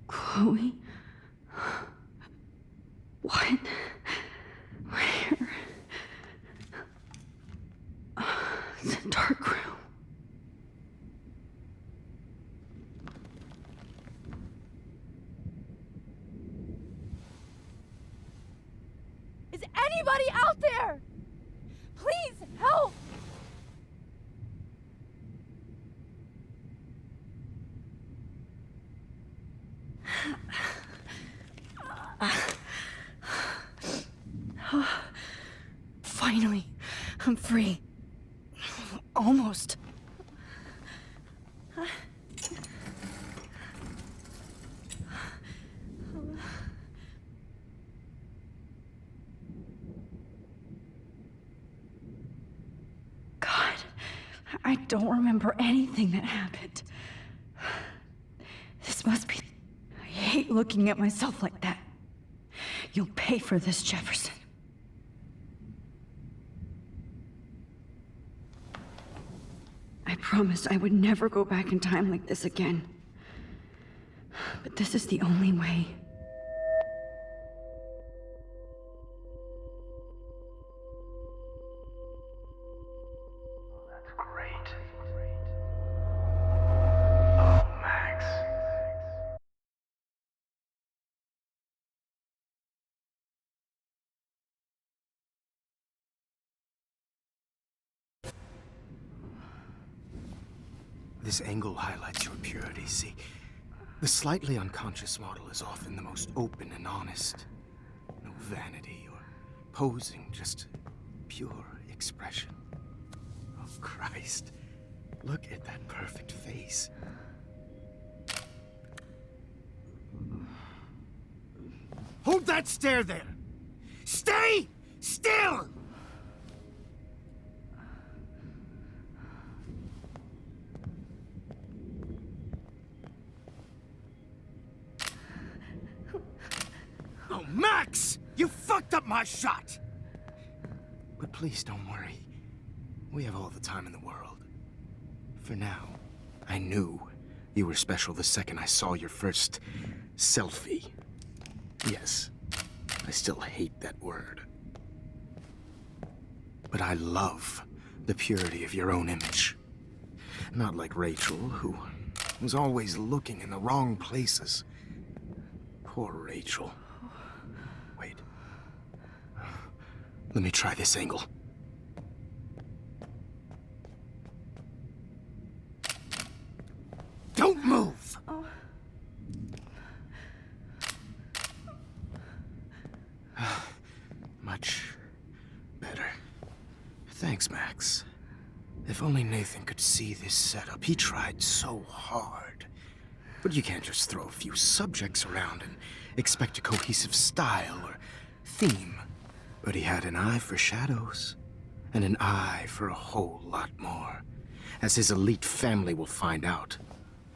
Chloe? What? Where? It's a dark room. Is anybody out there? Please help! Finally, I'm free. Almost. God, I don't remember anything that happened. This must be... I hate looking at myself like that. You'll pay for this, Jefferson. I promised I would never go back in time like this again. But this is the only way. That's great. Oh, Max. This angle highlights your purity, see? The slightly unconscious model is often the most open and honest. No vanity or posing, just pure expression. Oh, Christ. Look at that perfect face. Hold that stare there! Stay still! Oh, Max! You fucked up my shot! But please don't worry. We have all the time in the world. For now, I knew you were special the second I saw your first selfie. Yes, I still hate that word. But I love the purity of your own image. Not like Rachel, who was always looking in the wrong places. Poor Rachel. Wait. Let me try this angle. Don't move! Oh. Much better. Thanks, Max. If only Nathan could see this setup. He tried so hard. But you can't just throw a few subjects around and expect a cohesive style or theme. But he had an eye for shadows, and an eye for a whole lot more, as his elite family will find out,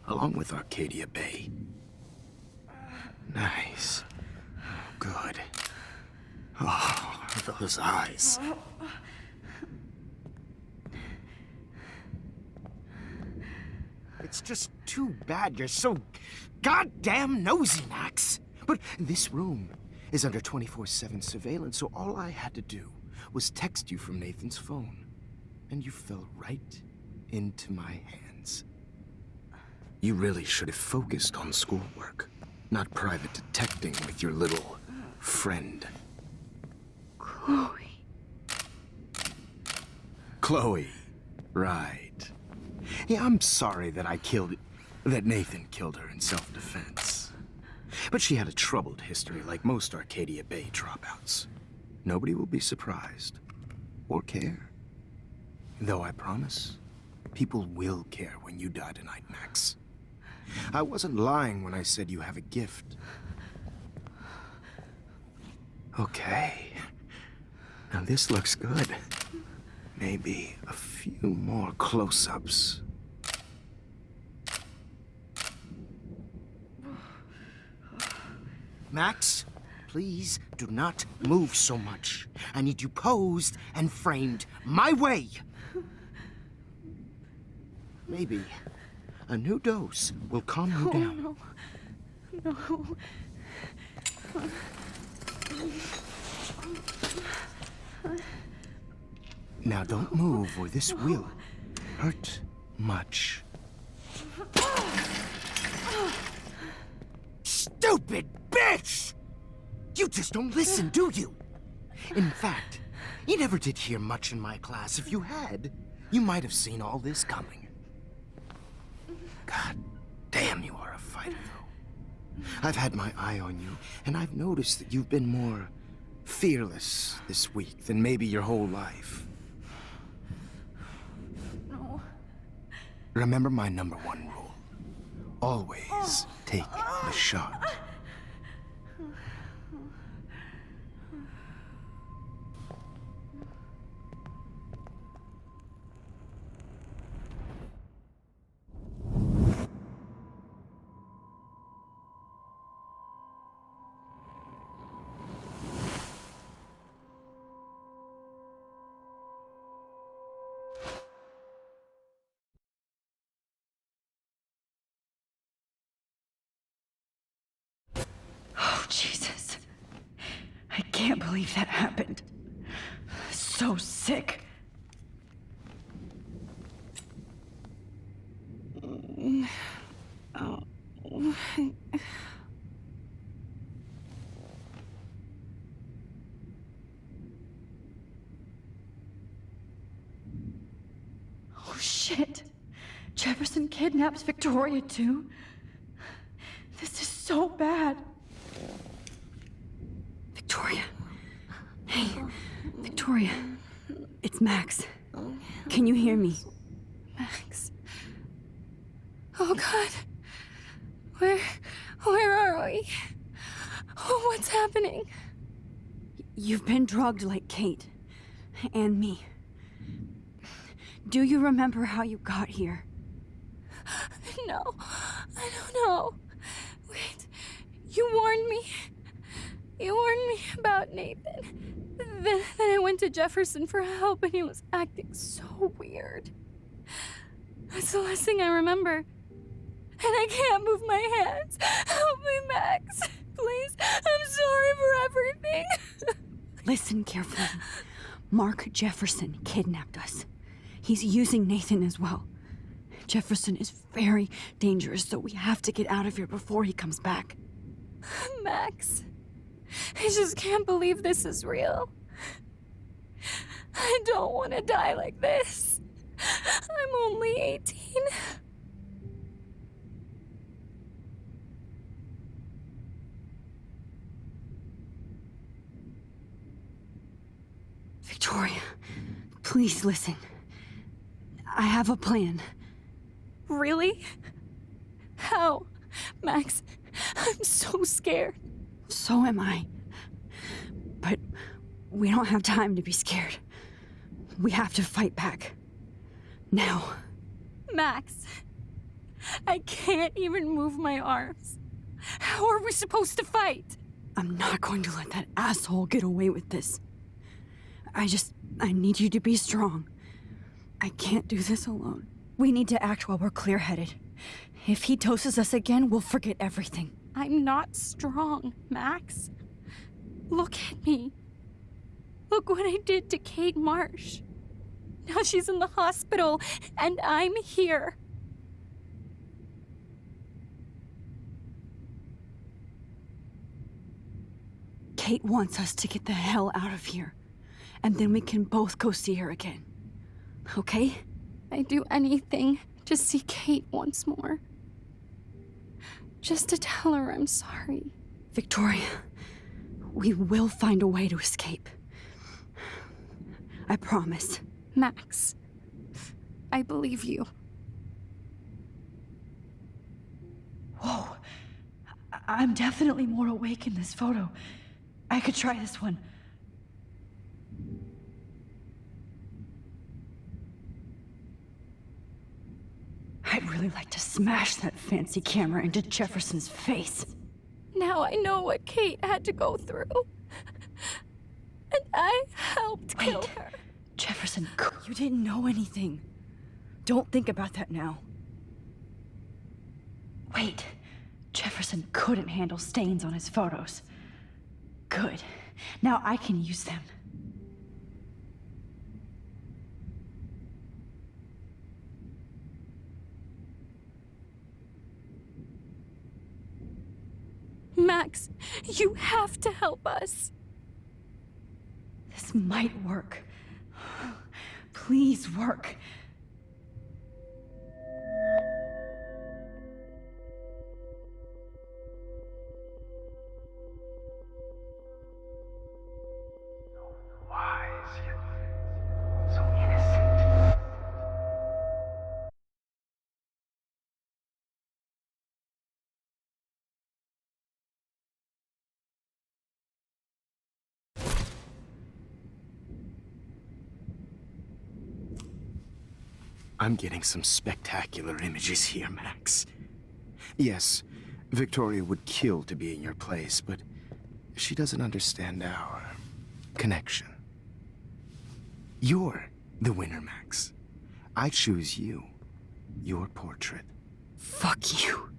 along with Arcadia Bay. Nice. Good. Oh, those eyes. It's just too bad you're so goddamn nosy, Max. But this room is under 24/7 surveillance, so all I had to do was text you from Nathan's phone. And you fell right into my hands. You really should have focused on schoolwork, not private detecting with your little friend. Chloe. Chloe, right. Yeah, I'm sorry that that Nathan killed her in self-defense. But she had a troubled history like most Arcadia Bay dropouts. Nobody will be surprised, or care. Though I promise, people will care when you die tonight, Max. I wasn't lying when I said you have a gift. Okay. Now this looks good. Maybe a few more close-ups. Max, please do not move so much. I need you posed and framed my way. Maybe a new dose will calm you down. No. Now don't move or this will hurt much. Stupid bitch! You just don't listen, do you? In fact, you never did hear much in my class. If you had, you might have seen all this coming. God damn, you are a fighter, though. I've had my eye on you, and I've noticed that you've been more fearless this week than maybe your whole life. No. Remember my #1 rule. Always take the shot. Oh, Jesus. I can't believe that happened. So sick. Oh, shit. Jefferson kidnaps Victoria, too? This is so bad. Victoria. Hey, Victoria. It's Max. Can you hear me? Max. Oh, God. Where are we? Oh, what's happening? You've been drugged like Kate. And me. Do you remember how you got here? No, I don't know. Wait, you warned me. You warned me about Nathan. Then I went to Jefferson for help and he was acting so weird. That's the last thing I remember. And I can't move my hands. Help me, Max. Please, I'm sorry for everything. Listen carefully. Mark Jefferson kidnapped us. He's using Nathan as well. Jefferson is very dangerous, so we have to get out of here before he comes back. Max, I just can't believe this is real. I don't want to die like this. I'm only 18. Victoria, please listen. I have a plan. Really? How? Max, I'm so scared. So am I. But we don't have time to be scared. We have to fight back. Now. Max, I can't even move my arms. How are we supposed to fight? I'm not going to let that asshole get away with this. I need you to be strong. I can't do this alone. We need to act while we're clear-headed. If he doses us again, we'll forget everything. I'm not strong, Max. Look at me. Look what I did to Kate Marsh. Now she's in the hospital, and I'm here. Kate wants us to get the hell out of here. And then we can both go see her again. Okay? I'd do anything to see Kate once more. Just to tell her I'm sorry. Victoria, we will find a way to escape. I promise. Max, I believe you. Whoa. I'm definitely more awake in this photo. I could try this one. I'd really like to smash that fancy camera into Jefferson's face. Now now I know what Kate had to go through. And I helped kill her. Jefferson, you didn't know anything. Don't think about that now. Wait. Jefferson couldn't handle stains on his photos. Good. Now I can use them. Max, you have to help us. This might work. Please work. Wise yet so innocent. I'm getting some spectacular images here, Max. Yes, Victoria would kill to be in your place, but she doesn't understand our connection. You're the winner, Max. I choose you. Your portrait. Fuck you.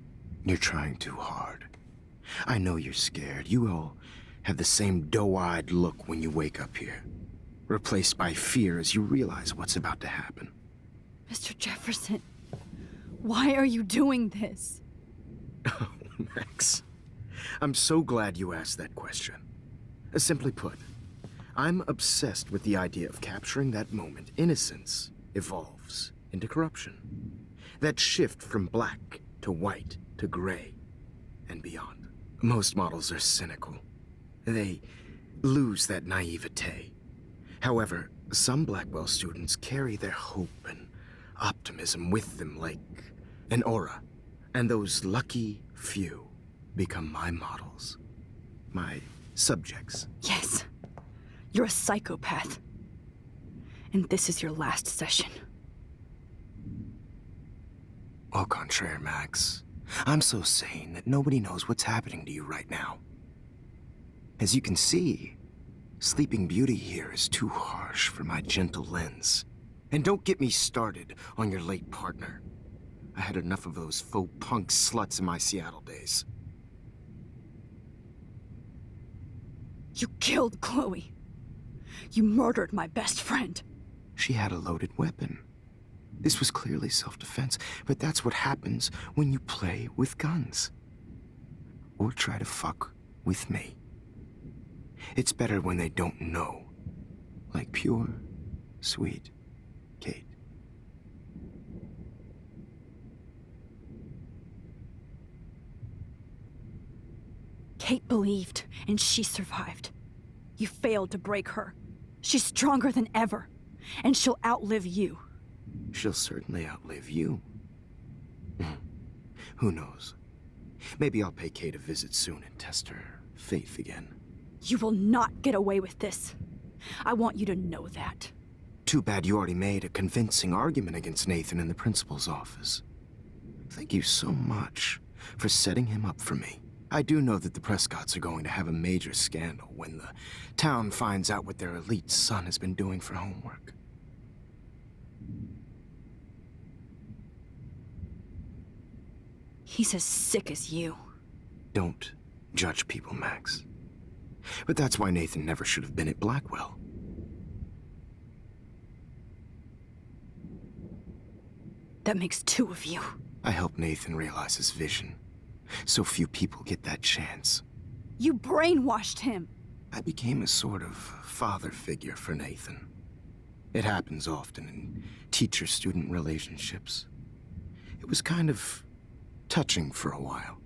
You're trying too hard. I know you're scared. You all have the same doe-eyed look when you wake up here, replaced by fear as you realize what's about to happen. Mr. Jefferson, why are you doing this? Oh, Max. I'm so glad you asked that question. Simply put, I'm obsessed with the idea of capturing that moment innocence evolves into corruption. That shift from black to white to gray and beyond. Most models are cynical. They lose that naivete. However, some Blackwell students carry their hope and optimism with them like an aura. And those lucky few become my models. My subjects. Yes. You're a psychopath. And this is your last session. Au contraire, Max. I'm so sane that nobody knows what's happening to you right now. As you can see, Sleeping Beauty here is too harsh for my gentle lens. And don't get me started on your late partner. I had enough of those faux punk sluts in my Seattle days. You killed Chloe. You murdered my best friend. She had a loaded weapon. This was clearly self-defense, but that's what happens when you play with guns. Or try to fuck with me. It's better when they don't know. Like pure, sweet Kate. Kate believed, and she survived. You failed to break her. She's stronger than ever, and she'll outlive you. She'll certainly outlive you. Who knows? Maybe I'll pay Kate a visit soon and test her faith again. You will not get away with this. I want you to know that. Too bad you already made a convincing argument against Nathan in the principal's office. Thank you so much for setting him up for me. I do know that the Prescotts are going to have a major scandal when the town finds out what their elite son has been doing for homework. He's as sick as you. Don't judge people, Max. But that's why Nathan never should have been at Blackwell. That makes two of you. I helped Nathan realize his vision. So few people get that chance. You brainwashed him. I became a sort of father figure for Nathan. It happens often in teacher-student relationships. It was kind of touching for a while.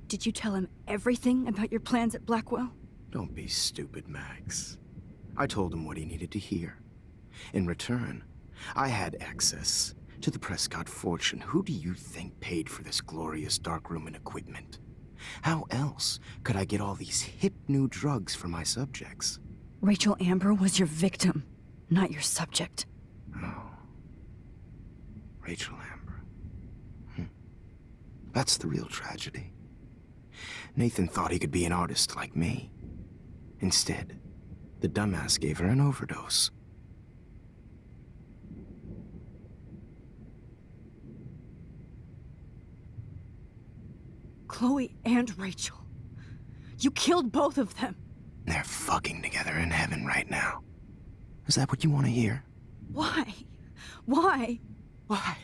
Did you tell him everything about your plans at Blackwell? Don't be stupid, Max. I told him what he needed to hear. In return, I had access to the Prescott fortune. Who do you think paid for this glorious darkroom and equipment? How else could I get all these hip new drugs for my subjects? Reychel Amber was your victim, not your subject. Oh. Reychel Amber. That's the real tragedy. Nathan thought he could be an artist like me. Instead, the dumbass gave her an overdose. Chloe and Rachel. You killed both of them. They're fucking together in heaven right now. Is that what you want to hear? Why? Why? Why?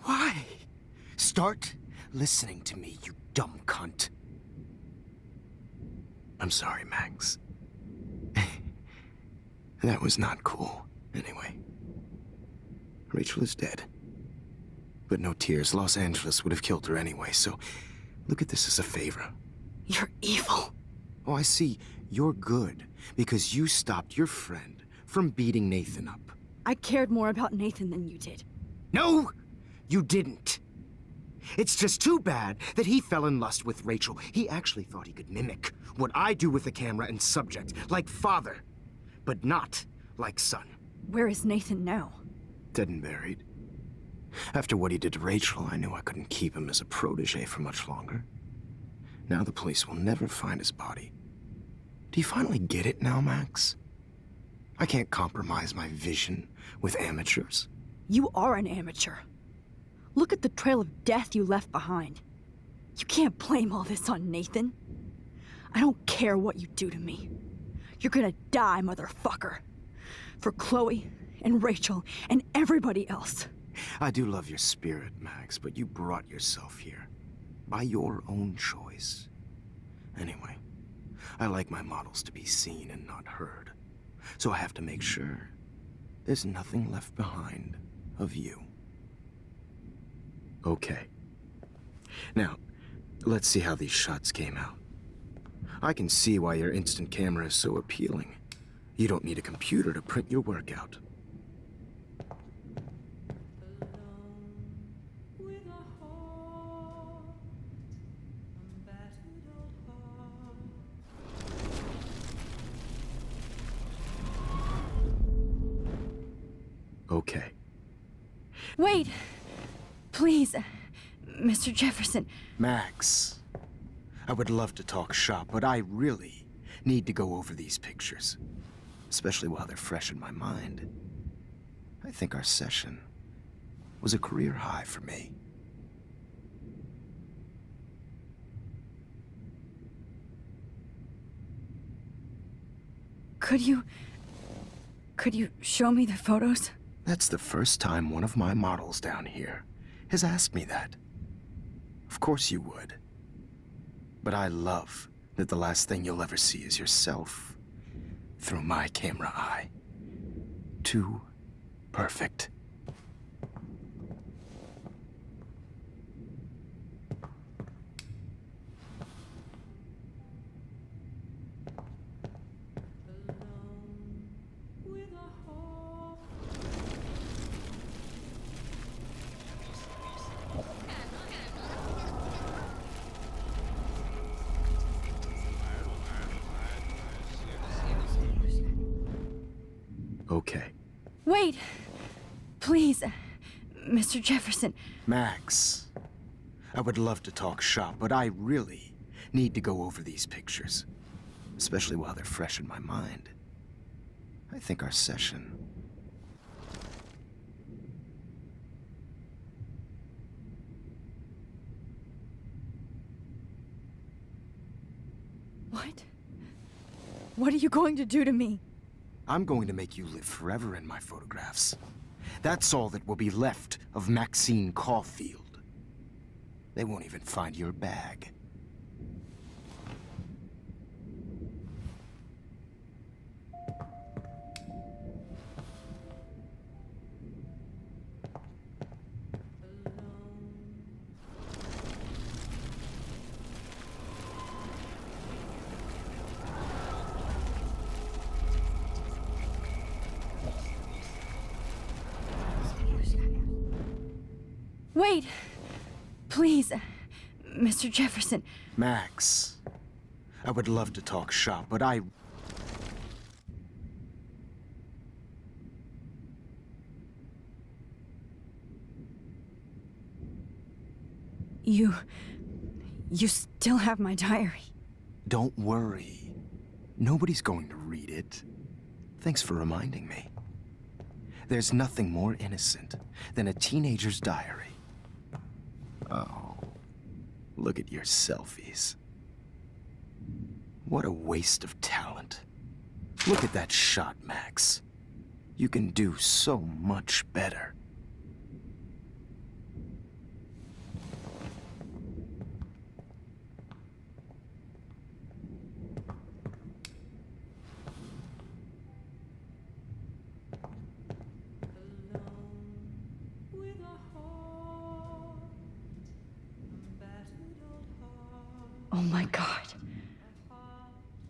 Why? Start listening to me, you dumb cunt. I'm sorry, Max. That was not cool, anyway. Rachel is dead. But no tears. Los Angeles would have killed her anyway, so look at this as a favor. You're evil. Oh, I see. You're good because you stopped your friend from beating Nathan up. I cared more about Nathan than you did. No, you didn't. It's just too bad that he fell in lust with Rachel. He actually thought he could mimic what I do with the camera and subject, like father, but not like son. Where is Nathan now? Dead and buried. After what he did to Rachel, I knew I couldn't keep him as a protege for much longer. Now the police will never find his body. Do you finally get it now, Max? I can't compromise my vision with amateurs. You are an amateur. Look at the trail of death you left behind. You can't blame all this on Nathan. I don't care what you do to me. You're gonna die, motherfucker. For Chloe and Rachel and everybody else. I do love your spirit, Max, but you brought yourself here. By your own choice. Anyway, I like my models to be seen and not heard. So I have to make sure there's nothing left behind of you. Okay. Now, let's see how these shots came out. I can see why your instant camera is so appealing. You don't need a computer to print your work out. Okay. Wait! Please, Mr. Jefferson. Max, I would love to talk shop, but I really need to go over these pictures. Especially while they're fresh in my mind. I think our session was a career high for me. Could you show me the photos? That's the first time one of my models down here has asked me that. Of course you would. But I love that the last thing you'll ever see is yourself through my camera eye. Too perfect. Okay. Wait! Please, Mr. Jefferson. Max, I would love to talk shop, but I really need to go over these pictures. Especially while they're fresh in my mind. I think our session... What? What are you going to do to me? I'm going to make you live forever in my photographs. That's all that will be left of Maxine Caulfield. They won't even find your bag. Wait! Please, Mr. Jefferson. Max, I would love to talk shop, but I... You still have my diary. Don't worry. Nobody's going to read it. Thanks for reminding me. There's nothing more innocent than a teenager's diary. Oh, look at your selfies. What a waste of talent. Look at that shot, Max. You can do so much better. Oh my God.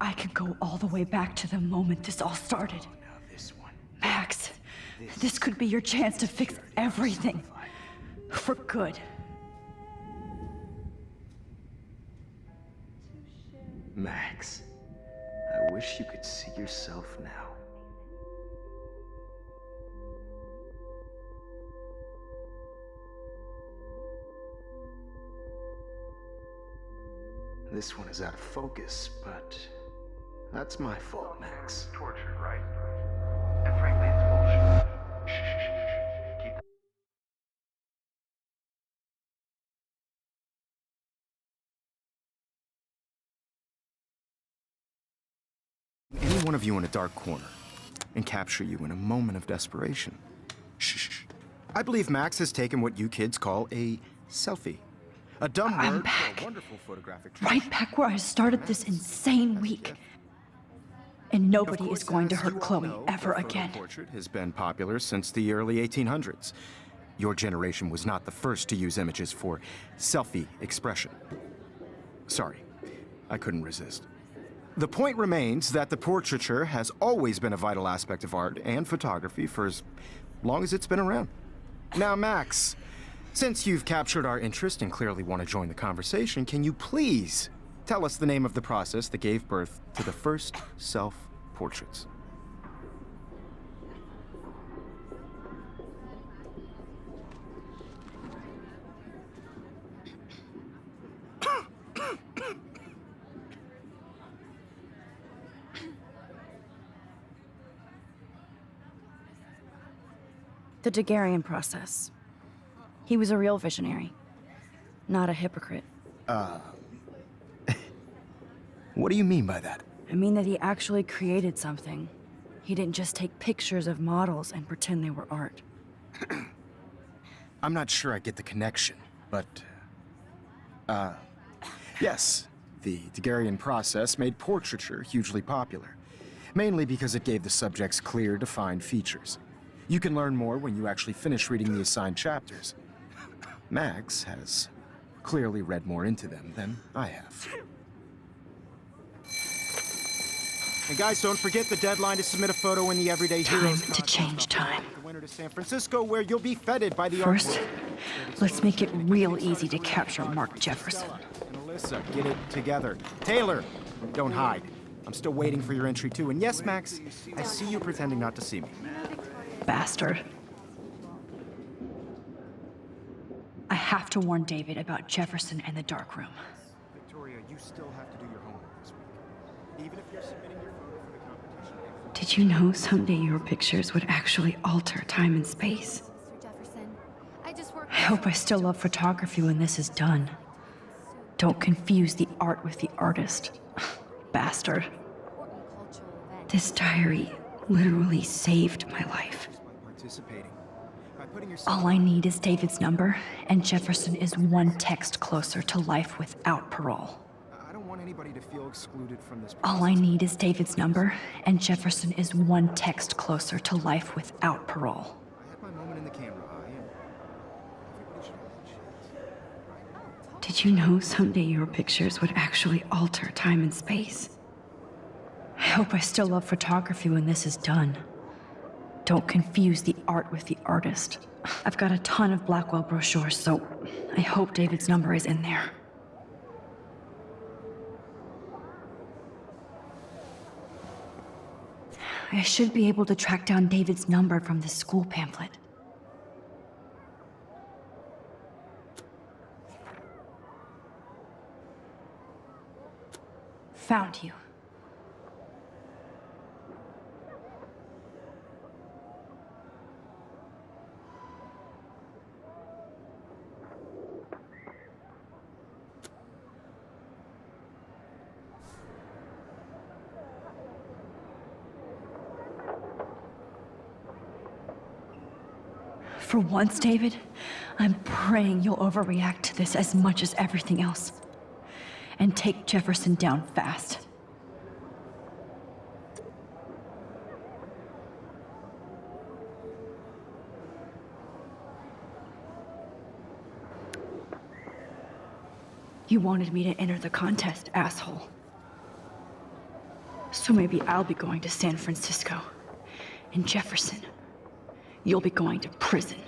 I could go all the way back to the moment this all started. Now this one. Max, this could be your chance to fix everything. For good. Max, I wish you could see yourself now. This one is out of focus, but that's my fault, Max. Tortured, right? And frankly, it's bullshit. Shh. Keep Any one of you in a dark corner and capture you in a moment of desperation. Shh. I believe Max has taken what you kids call a selfie. A dumb I'm word back. for a wonderful photographic Right back where I started this insane week. And nobody is going to hurt Chloe ever again. The portrait has been popular since the early 1800s. Your generation was not the first to use images for selfie expression. Sorry, I couldn't resist. The point remains that the portraiture has always been a vital aspect of art and photography for as long as it's been around. Now, Max, since you've captured our interest and clearly want to join the conversation, can you please tell us the name of the process that gave birth to the first self-portraits? The Daguerrean process. He was a real visionary, not a hypocrite. What do you mean by that? I mean that he actually created something. He didn't just take pictures of models and pretend they were art. I'm not sure I get the connection, but... yes, the Daguerrean process made portraiture hugely popular, mainly because it gave the subjects clear, defined features. You can learn more when you actually finish reading the assigned chapters. Max has clearly read more into them than I have. And guys, don't forget the deadline to submit a photo in the Everyday Heroes. Time to change time. The winter to San Francisco, where you'll be feted by the First, art world. let's make it real easy to capture Mark Jefferson. And Alyssa, get it together. Taylor, don't hide. I'm still waiting for your entry too. And yes, Max, I see you pretending not to see me. Bastard. I have to warn David about Jefferson and the dark room. Victoria, you still have to do your homework this week. Even if you're submitting your photo for the competition. Did you know someday your pictures would actually alter time and space? Mr. Jefferson, I just worked. I hope I still love photography when this is done. Don't confuse the art with the artist. Bastard. Important cultural event. This diary literally saved my life. By participating. By putting yourself All I need is David's number, and Jefferson is one text closer to life without parole. I don't want anybody to feel excluded from this All I need is David's number, and Jefferson is one text closer to life without parole. I had my moment in the camera eye, and everybody should have that chance. Did you know someday your pictures would actually alter time and space? I hope I still love photography when this is done. Don't confuse the art with the artist. I've got a ton of Blackwell brochures, so I hope David's number is in there. I should be able to track down David's number from the school pamphlet. Found you. For once, David, I'm praying you'll overreact to this as much as everything else. And take Jefferson down fast. You wanted me to enter the contest, asshole. So maybe I'll be going to San Francisco. And Jefferson, you'll be going to prison.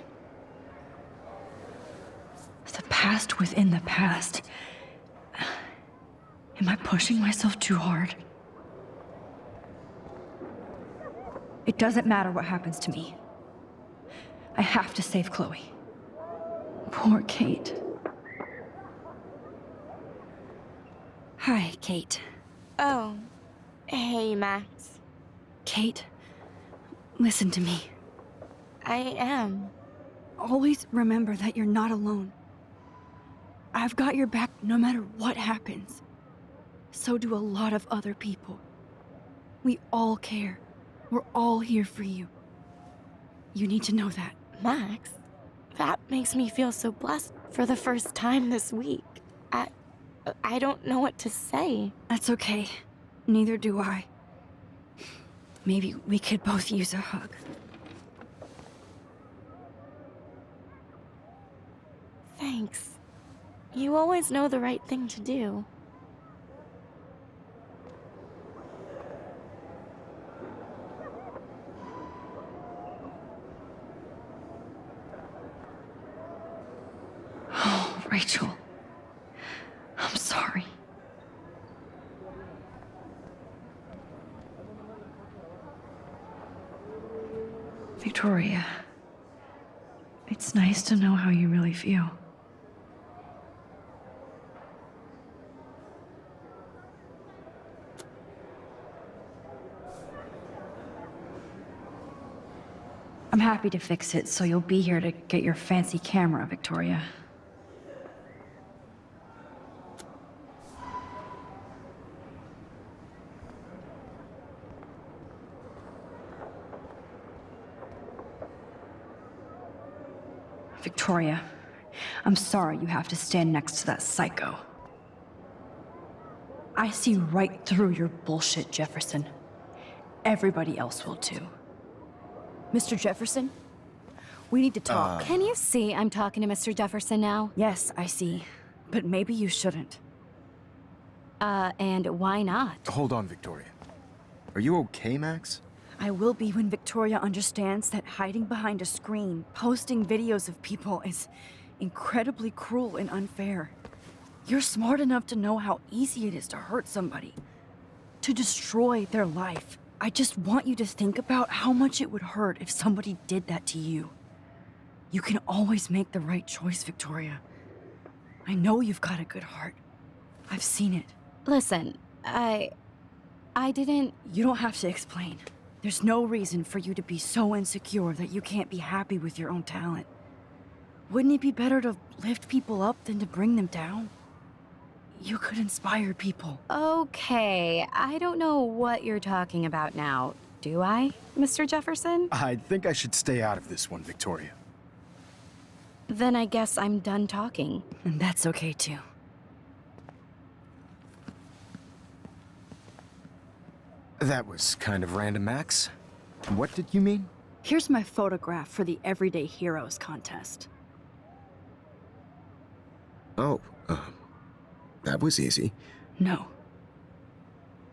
The past within the past. Am I pushing myself too hard? It doesn't matter what happens to me. I have to save Chloe. Poor Kate. Hi, Kate. Oh, hey, Max. Kate, listen to me. I am. Always remember that you're not alone. I've got your back no matter what happens. So do a lot of other people. We all care. We're all here for you. You need to know that. Max, that makes me feel so blessed for the first time this week. I don't know what to say. That's okay. Neither do I. Maybe we could both use a hug. Thanks. You always know the right thing to do. Oh, Rachel. I'm sorry. Victoria, it's nice to know how you really feel. I'm happy to fix it, so you'll be here to get your fancy camera, Victoria. Victoria, I'm sorry you have to stand next to that psycho. I see right through your bullshit, Jefferson. Everybody else will too. Mr. Jefferson, we need to talk. Can you see I'm talking to Mr. Jefferson now? Yes, I see. But maybe you shouldn't. And why not? Hold on, Victoria. Are you okay, Max? I will be when Victoria understands that hiding behind a screen, posting videos of people is incredibly cruel and unfair. You're smart enough to know how easy it is to hurt somebody, to destroy their life. I just want you to think about how much it would hurt if somebody did that to you. You can always make the right choice, Victoria. I know you've got a good heart. I've seen it. Listen, I didn't... You don't have to explain. There's no reason for you to be so insecure that you can't be happy with your own talent. Wouldn't it be better to lift people up than to bring them down? You could inspire people. Okay, I don't know what you're talking about now. Do I, Mr. Jefferson? I think I should stay out of this one, Victoria. Then I guess I'm done talking. And that's okay too. That was kind of random, Max. What did you mean? Here's my photograph for the Everyday Heroes contest. Oh, that was easy. No.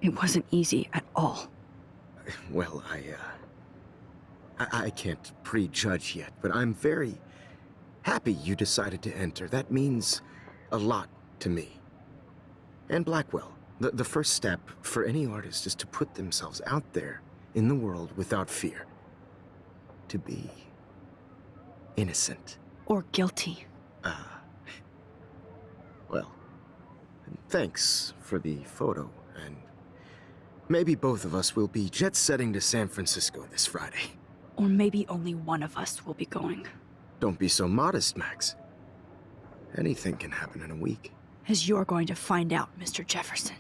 It wasn't easy at all. Well, I can't prejudge yet, but I'm very happy you decided to enter. That means a lot to me. And Blackwell. The first step for any artist is to put themselves out there in the world without fear. To be innocent. Or guilty. Well, thanks for the photo And maybe both of us will be jet-setting to San Francisco this Friday. Or maybe only one of us will be going. Don't be so modest, Max. Anything can happen in a week. As you're going to find out, Mr. Jefferson.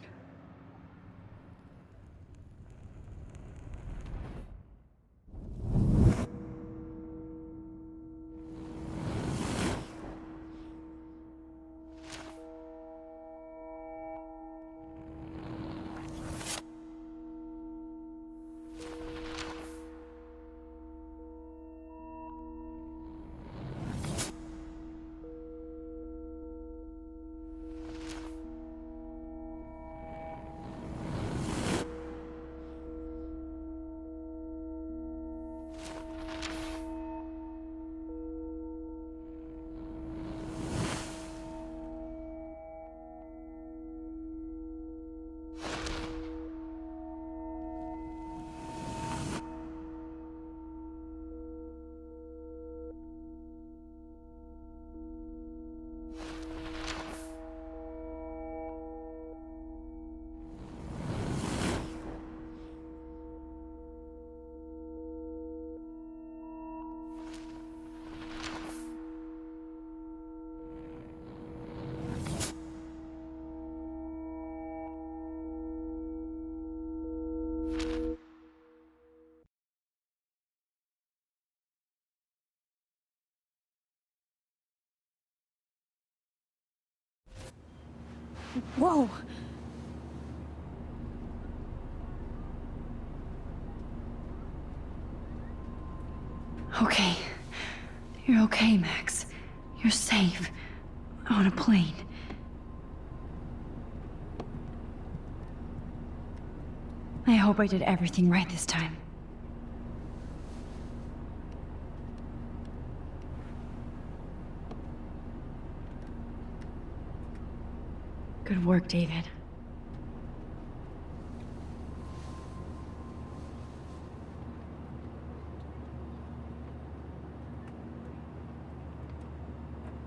Whoa! Okay. You're okay, Max. You're safe. On a plane. I hope I did everything right this time. Good work, David.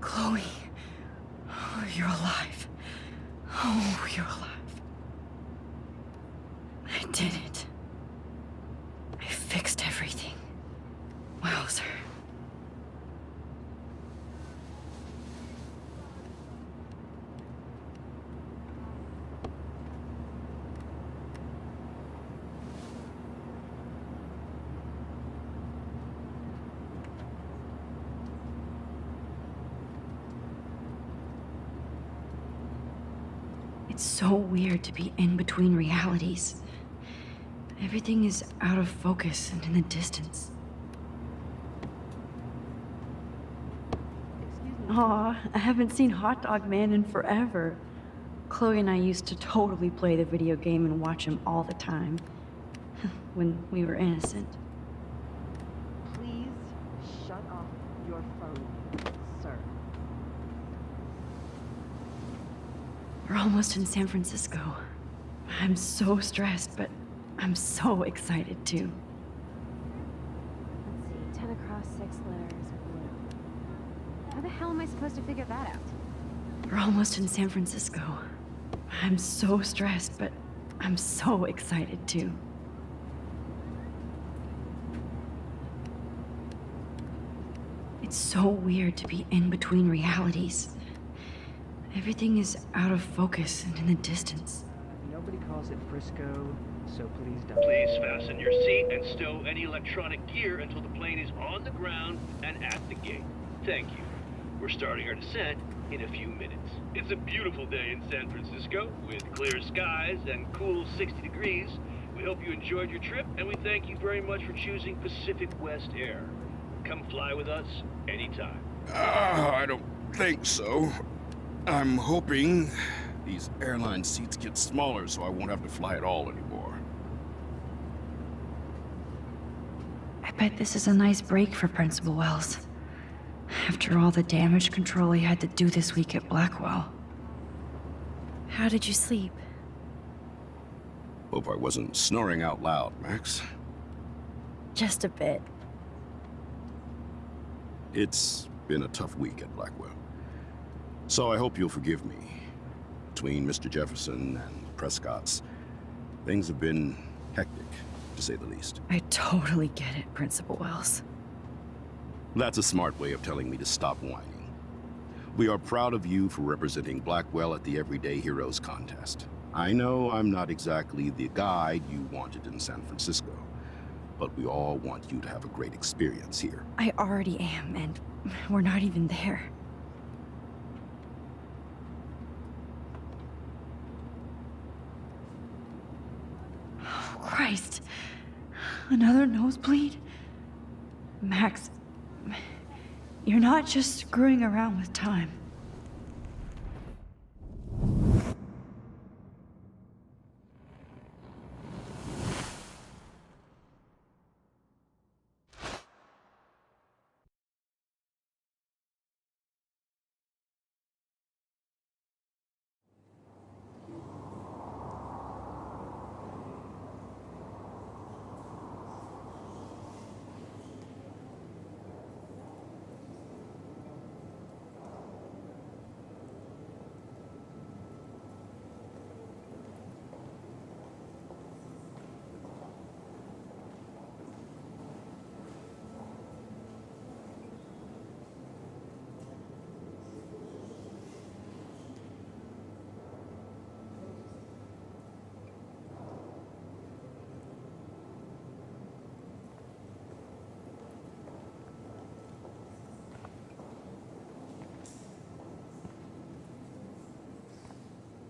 Chloe. Oh, you're alive. Oh, you're alive. I did it. I fixed everything. Wowzer. It's so weird to be in between realities. Everything is out of focus and in the distance. Aw, I haven't seen Hot Dog Man in forever. Chloe and I used to totally play the video game and watch him all the time. When we were innocent. Please shut off your phone, sir. We're almost in San Francisco. I'm so stressed, but I'm so excited too. Let's see, 10 across, 6 letters, blue. How the hell am I supposed to figure that out? We're almost in San Francisco. I'm so stressed, but I'm so excited too. It's so weird to be in between realities. Everything is out of focus and in the distance. Nobody calls it Frisco, so please don't. Please fasten your seat and stow any electronic gear until the plane is on the ground and at the gate. Thank you. We're starting our descent in a few minutes. It's a beautiful day in San Francisco with clear skies and cool 60 degrees. We hope you enjoyed your trip, and we thank you very much for choosing Pacific West Air. Come fly with us anytime. I don't think so. I'm hoping these airline seats get smaller so I won't have to fly at all anymore. I bet this is a nice break for Principal Wells. After all the damage control he had to do this week at Blackwell. How did you sleep? Hope I wasn't snoring out loud, Max. Just a bit. It's been a tough week at Blackwell. So I hope you'll forgive me. Between Mr. Jefferson and Prescott's, Things have been hectic, to say the least. I totally get it, Principal Wells. That's a smart way of telling me to stop whining. We are proud of you for representing Blackwell at the Everyday Heroes contest. I know I'm not exactly the guide you wanted in San Francisco, but we all want you to have a great experience here. I already am, and we're not even there. Oh, Christ. Another nosebleed? Max, you're not just screwing around with time.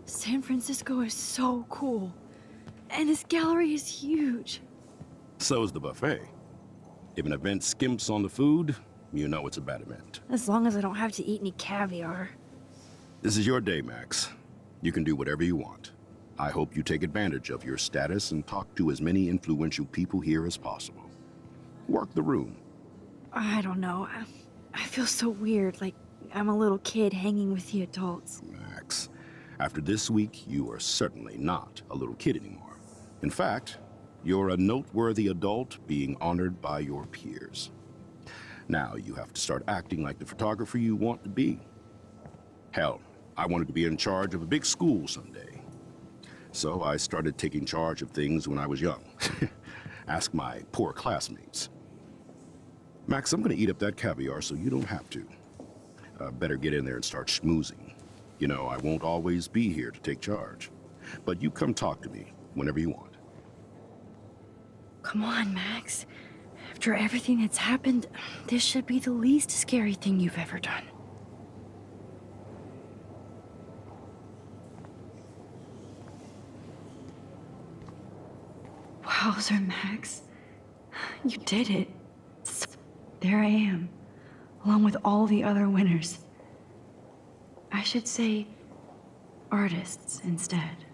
San Francisco is so cool. And this gallery is huge. So is the buffet. If an event skimps on the food, you know it's a bad event. As long as I don't have to eat any caviar. This is your day, Max. You can do whatever you want. I hope you take advantage of your status and talk to as many influential people here as possible. Work the room. I don't know. I feel so weird, like I'm a little kid hanging with the adults. Max, after this week, you are certainly not a little kid anymore. In fact, you're a noteworthy adult being honored by your peers. Now you have to start acting like the photographer you want to be. Hell, I wanted to be in charge of a big school someday. So I started taking charge of things when I was young. Ask my poor classmates. Max, I'm gonna eat up that caviar so you don't have to. Better get in there and start schmoozing. You know, I won't always be here to take charge. But you come talk to me whenever you want. Come on, Max. After everything that's happened, this should be the least scary thing you've ever done. Wowzer, Max. You did it. There I am, along with all the other winners. I should say artists instead.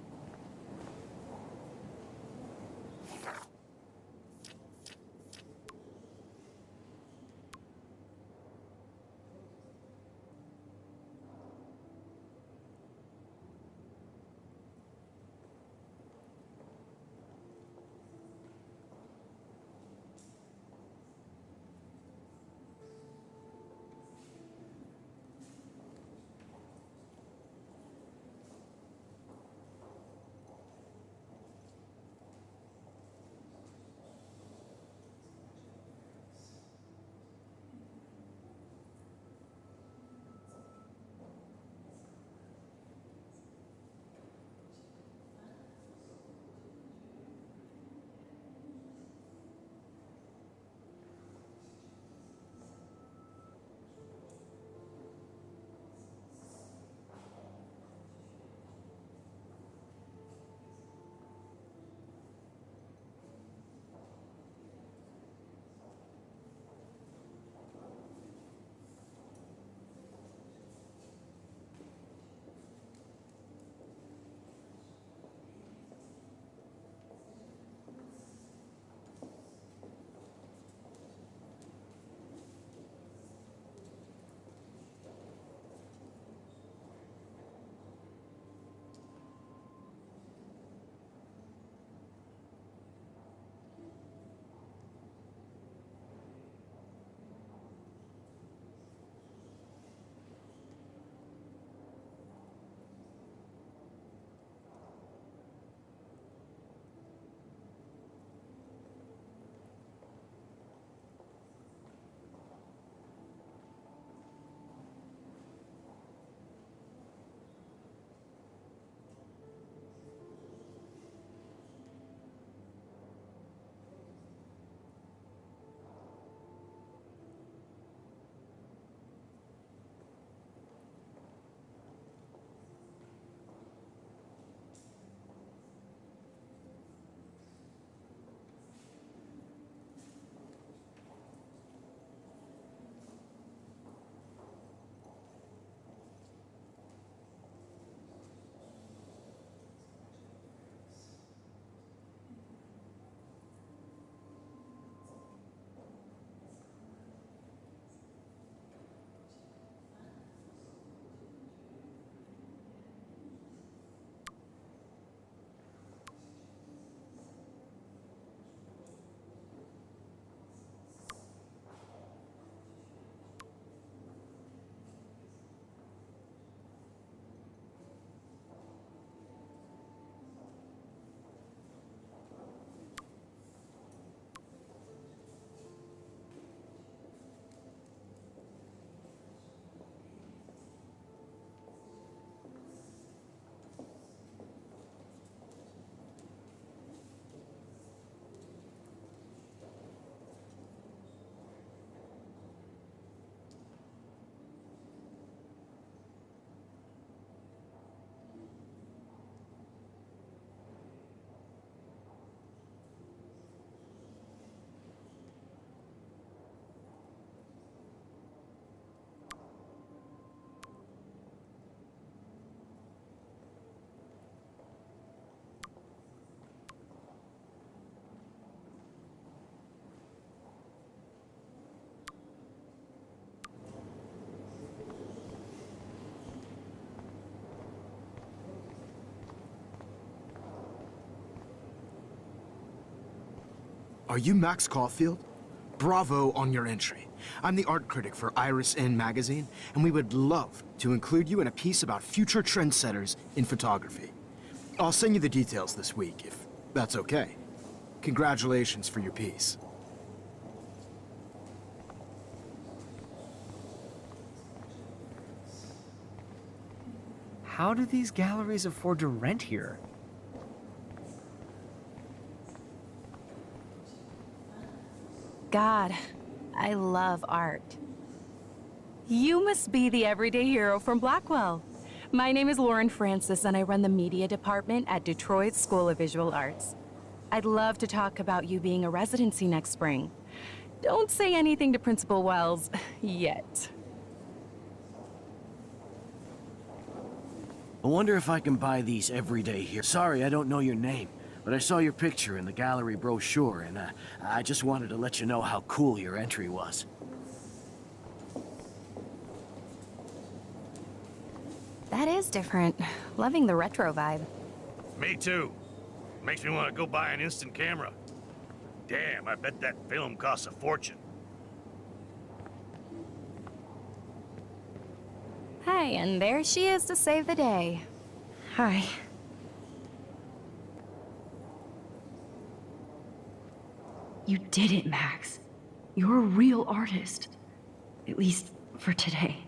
Are you Max Colfilд? Bravo on your entry. I'm the art critic for Iris In magazine, and we would love to include you in a piece about future trendsetters in photography. I'll send you the details this week, if that's okay. Congratulations for your piece. How do these galleries afford to rent here? God, I love art. You must be the everyday hero from Blackwell. My name is Lauren Francis, and I run the media department at Detroit School of Visual Arts. I'd love to talk about you being a residency next spring. Don't say anything to Principal Wells yet. I wonder if I can buy these every day here. Sorry, I don't know your name, but I saw your picture in the gallery brochure, and I just wanted to let you know how cool your entry was. That is different. Loving the retro vibe. Me too. Makes me want to go buy an instant camera. Damn, I bet that film costs a fortune. Hey, and there she is to save the day. Hi. You did it, Max. You're a real artist. At least for today.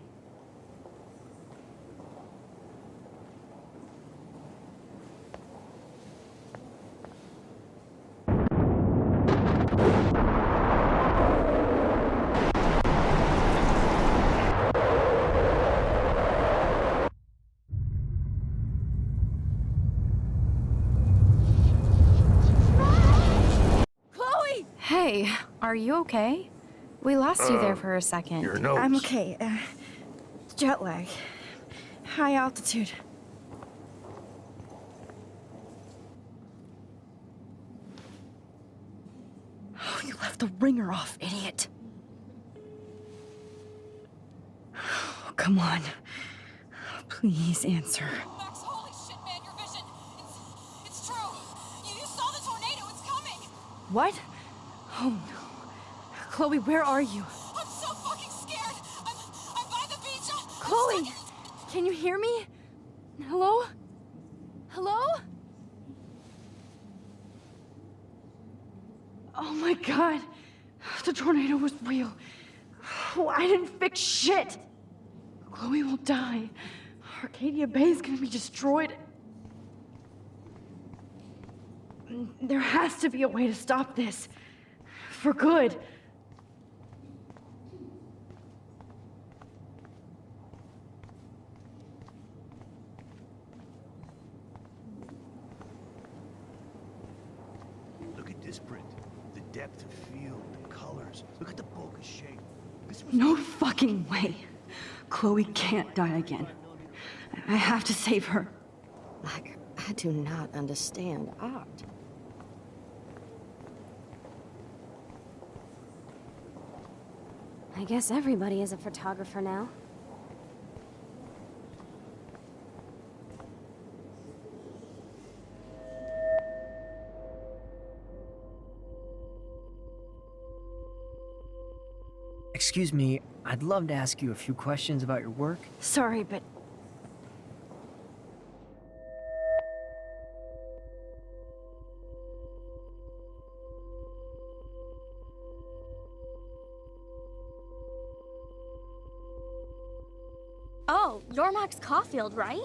Hey, are you okay? We lost you there for a second. Your nose. I'm okay. Jet lag. High altitude. Oh, you left the ringer off, idiot. Oh, come on. Please answer. Max, holy shit, man, your vision. It's true. You saw the tornado. It's coming. What? Oh no. Chloe, where are you? I'm so fucking scared. I'm by the beach. Chloe! Can you hear me? Hello? Hello? Oh my god. The tornado was real. Oh, I didn't fix shit. Chloe will die. Arcadia Bay is gonna be destroyed. There has to be a way to stop this. For good. Look at this print. The depth of field, the colors. Look at the bokeh shape. This was No fucking way. Chloe can't die again. I have to save her. I do not understand art. I guess everybody is a photographer now. Excuse me, I'd love to ask you a few questions about your work. Sorry, but... Oh, you're Max Colfild, right?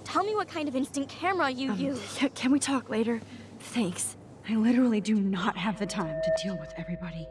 Tell me what kind of instant camera you use. Can we talk later? Thanks. I literally do not have the time to deal with everybody.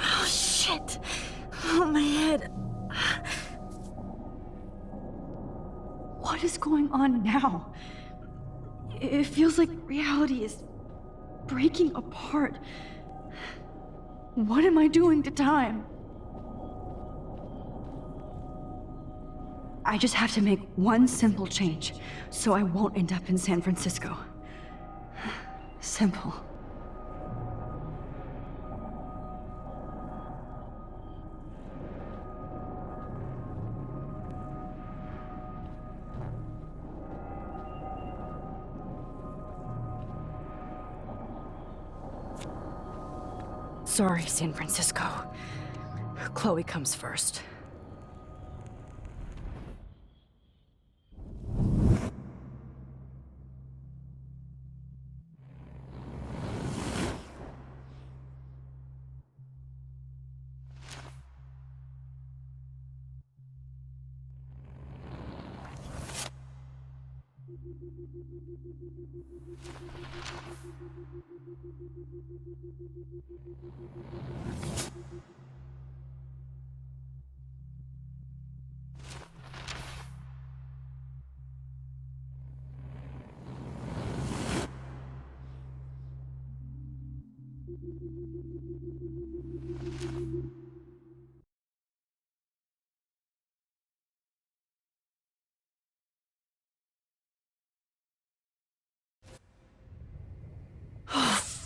Oh, shit. Oh, my head. What is going on now? It feels like reality is breaking apart. What am I doing to time? I just have to make one simple change so I won't end up in San Francisco. Simple. Sorry, San Francisco. Chloe comes first.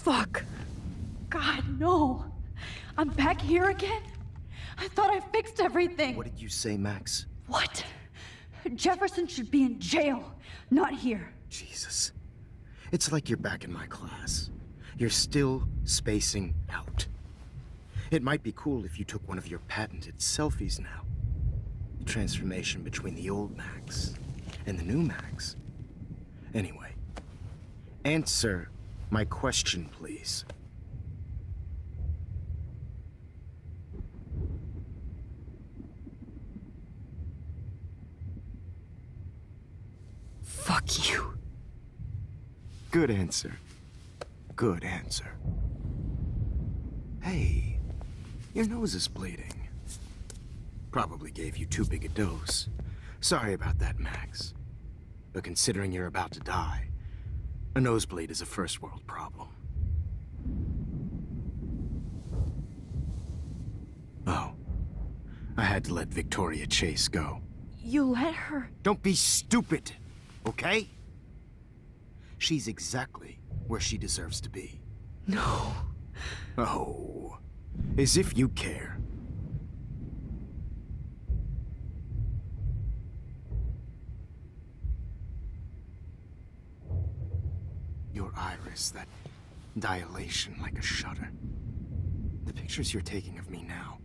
Fuck. God, no. I'm back here again? I thought I fixed everything. What did you say, Max? What? Jefferson should be in jail, not here. Jesus. It's like you're back in my class. You're still spacing out. It might be cool if you took one of your patented selfies now. The transformation between the old Max and the new Max. Anyway, answer my question, please. Fuck you. Good answer. Good answer. Hey, your nose is bleeding. Probably gave you too big a dose. Sorry about that, Max. But considering you're about to die, a nosebleed is a first world problem. Oh, I had to let Victoria Chase go. You let her? Don't be stupid, okay? She's exactly where she deserves to be. No. Oh, as if you care. Your iris, that dilation like a shutter. The pictures you're taking of me now.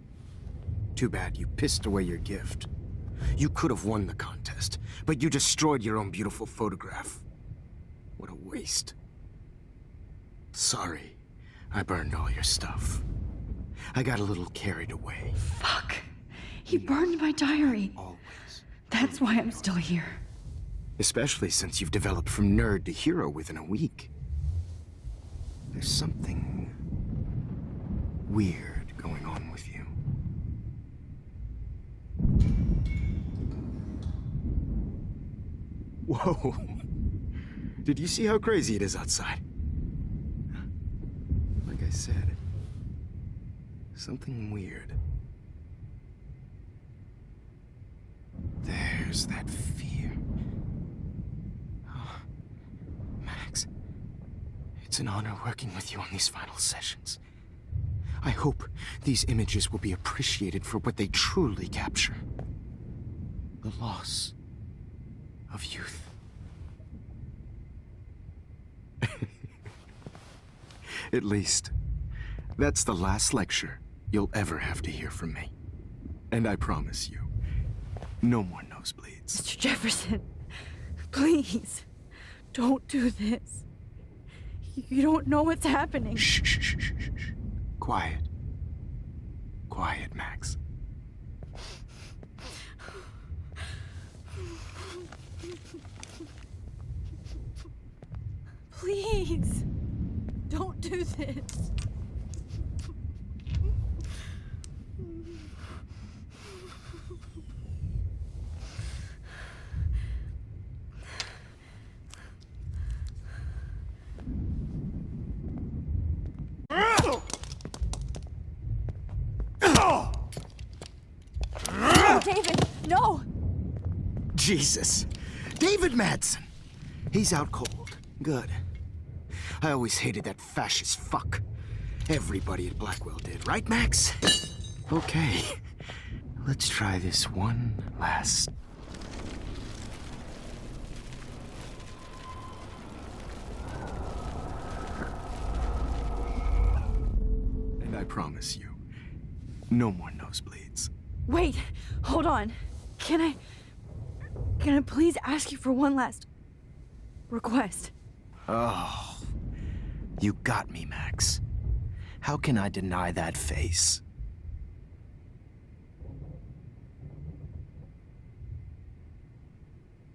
Too bad you pissed away your gift. You could have won the contest, but you destroyed your own beautiful photograph. What a waste. Sorry, I burned all your stuff. I got a little carried away. Fuck. He burned my diary. Always. That's why I'm still here. Especially since you've developed from nerd to hero within a week. There's something weird going on with you. Whoa. Did you see how crazy it is outside? Like I said, something weird. There's that fear. Oh, Max, it's an honor working with you on these final sessions. I hope these images will be appreciated for what they truly capture. The loss of youth. At least, that's the last lecture you'll ever have to hear from me. And I promise you, no more nosebleeds. Mr. Jefferson, please, don't do this. You don't know what's happening. Shh, shh, shh, shh, shh. Quiet. Quiet, Max. Please, don't do this. No, David, no! Jesus. David Madsen. He's out cold. Good. I always hated that fascist fuck. Everybody at Blackwell did, right, Max? Okay. Let's try this one last... And I promise you, no more nosebleeds. Wait, hold on. Can I please ask you for one last request? Oh, you got me, Max. How can I deny that face?